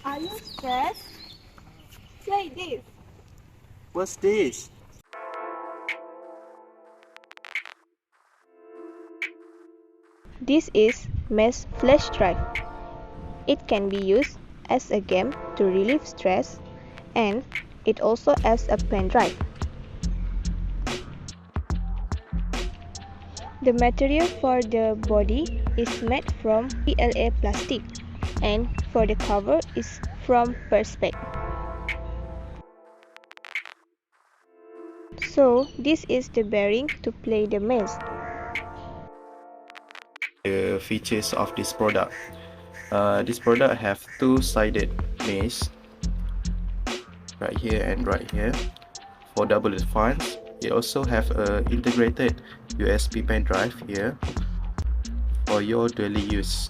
Are you stressed? Play this. What's this? This is mesh flash drive. It can be used as a game to relieve stress, and it also as a pen drive. The material for the body is made from PLA plastic, and for the cover is from perspex. So this is the bearing to play the mesh. The features of this product. This product have two-sided mesh right here and right here for double the funds. It also have a integrated USB pen drive here for your daily use.